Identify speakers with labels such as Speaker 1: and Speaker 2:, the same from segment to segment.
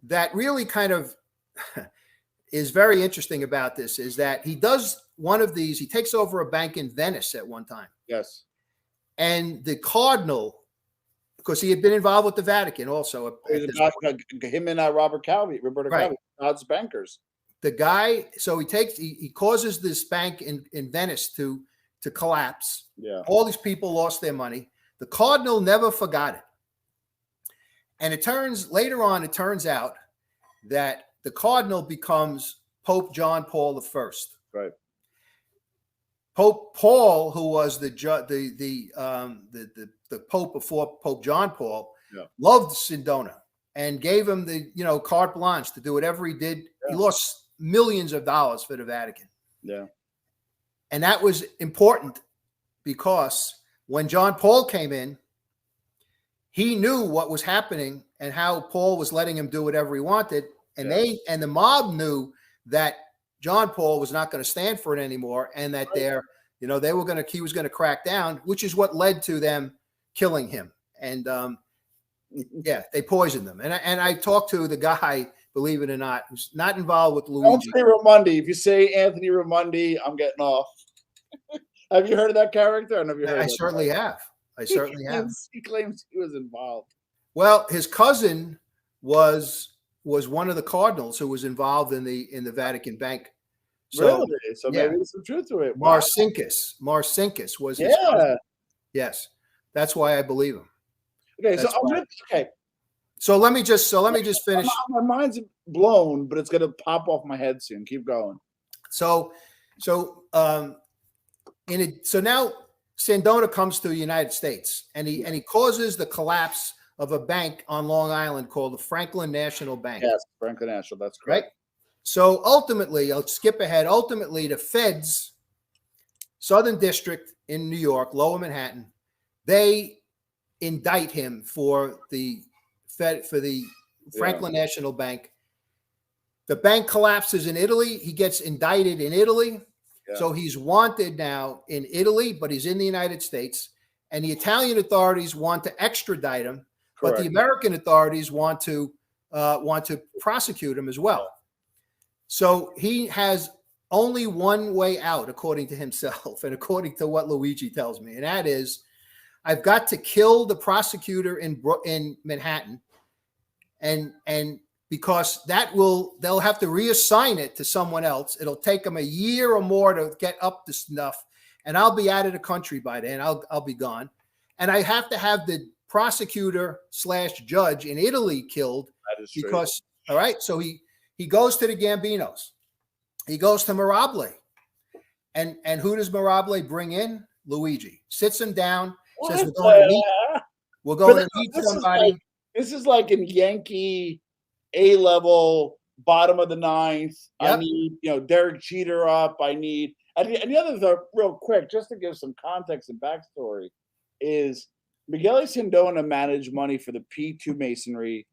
Speaker 1: that really kind of is very interesting about this is that he does one of these. He takes over a bank in Venice at one time.
Speaker 2: Yes.
Speaker 1: And the cardinal, because he had been involved with the Vatican also.
Speaker 2: Him and Roberto Calvi, God's bankers.
Speaker 1: The guy, so he causes this bank in Venice to collapse.
Speaker 2: Yeah.
Speaker 1: All these people lost their money. The cardinal never forgot it. And later on, it turns out that the cardinal becomes Pope John Paul I.
Speaker 2: Right.
Speaker 1: Pope Paul, who was the Pope before Pope John Paul, loved Sindona and gave him the carte blanche to do whatever he did. Yeah. He lost millions of dollars for the Vatican.
Speaker 2: Yeah.
Speaker 1: And that was important because when John Paul came in, he knew what was happening and how Paul was letting him do whatever he wanted. And the mob knew that John Paul was not going to stand for it anymore, and that he was going to crack down, which is what led to them killing him. And they poisoned him. And I talked to the guy, believe it or not, who's not involved with Luigi.
Speaker 2: Anthony Raimondi. If you say Anthony Raimondi, I'm getting off. Have you heard of that character?
Speaker 1: I certainly have.
Speaker 2: He claims he was involved.
Speaker 1: Well, his cousin was one of the cardinals who was involved in the Vatican Bank. So,
Speaker 2: really? So maybe there's some truth to it.
Speaker 1: Wow. Marcinkus was his cousin. Yes. That's why I believe him.
Speaker 2: Okay,
Speaker 1: So let me just finish.
Speaker 2: My mind's blown, but it's gonna pop off my head soon. Keep going.
Speaker 1: So now Sindona comes to the United States and he causes the collapse of a bank on Long Island called the Franklin National Bank.
Speaker 2: Yes, Franklin National, that's correct.
Speaker 1: Right? So ultimately, I'll skip ahead. Ultimately, the feds, Southern District in New York, Lower Manhattan, they indict him for the Franklin National Bank. The bank collapses in Italy. He gets indicted in Italy. Yeah. So he's wanted now in Italy, but he's in the United States. And the Italian authorities want to extradite him, but the American authorities want to prosecute him as well. So he has only one way out, according to himself, and according to what Luigi tells me, and that is, I've got to kill the prosecutor in Manhattan, and because they'll have to reassign it to someone else. It'll take them a year or more to get up to snuff, and I'll be out of the country by then. I'll be gone, and I have to have the prosecutor/judge in Italy killed because true. All right. So he goes to the Gambinos, he goes to Mirabile, and who does Mirabile bring in? Luigi sits him down, says we're going to meet somebody.
Speaker 2: This is like in Yankee A-level, bottom of the ninth. Yep. I need, Derek Jeter up. And the other thing, real quick, just to give some context and backstory, is Miguel Sindona managed money for the P2 Masonry,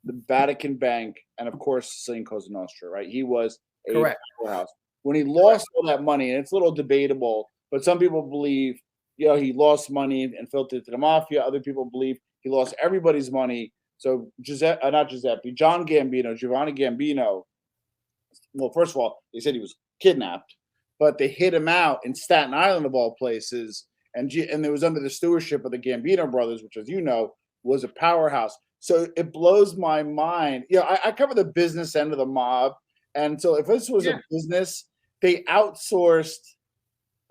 Speaker 2: the Vatican Bank, and of course, Sicilian Cosa Nostra, right? He was a powerhouse. When he lost all that money, and it's a little debatable, but some people believe, he lost money and filtered it to the mafia. Other people believe he lost everybody's money. So Giovanni Gambino. Well, first of all, they said he was kidnapped, but they hid him out in Staten Island of all places, and it was under the stewardship of the Gambino brothers, which, as you know, was a powerhouse. So it blows my mind. I cover the business end of the mob, and so if this was a business, they outsourced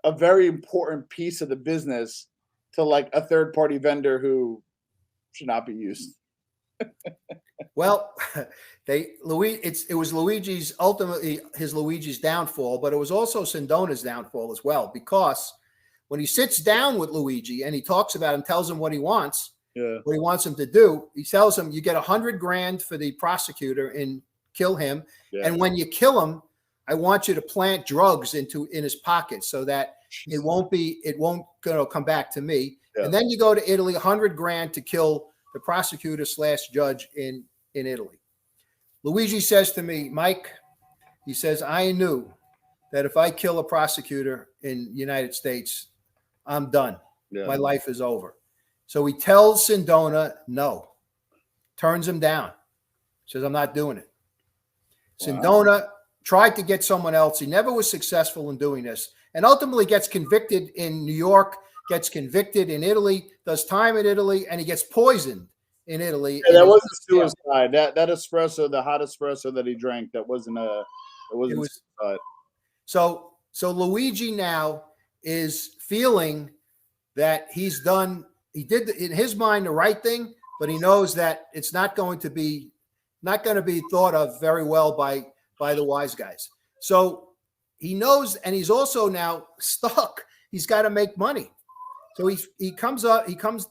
Speaker 2: a very important piece of the business to like a third-party vendor who should not be used.
Speaker 1: Well, it was Luigi's downfall, but it was also Sindona's downfall as well, because when he sits down with Luigi and he talks about him, tells him what he wants, what he wants him to do, he tells him, you get $100,000 for the prosecutor and kill him. Yeah. And when you kill him, I want you to plant drugs in his pocket so that it won't come back to me. Yeah. And then you go to Italy, $100,000 to kill the prosecutor/judge in Italy. Luigi says to me, Mike, he says, I knew that if I kill a prosecutor in the United States, I'm done. Yeah. My life is over. So he tells Sindona no, turns him down. Says, I'm not doing it.
Speaker 2: Wow.
Speaker 1: Sindona tried to get someone else. He never was successful in doing this, and ultimately gets convicted in New York, gets convicted in Italy, does time in Italy, and he gets poisoned in Italy.
Speaker 2: Yeah, that wasn't suicide. That espresso, the hot espresso that he drank, that wasn't suicide.
Speaker 1: So Luigi now is feeling that he's done. He did in his mind the right thing, but he knows that it's not going to be thought of very well by the wise guys. So he knows, and he's also now stuck. He's got to make money. So he comes up. He comes.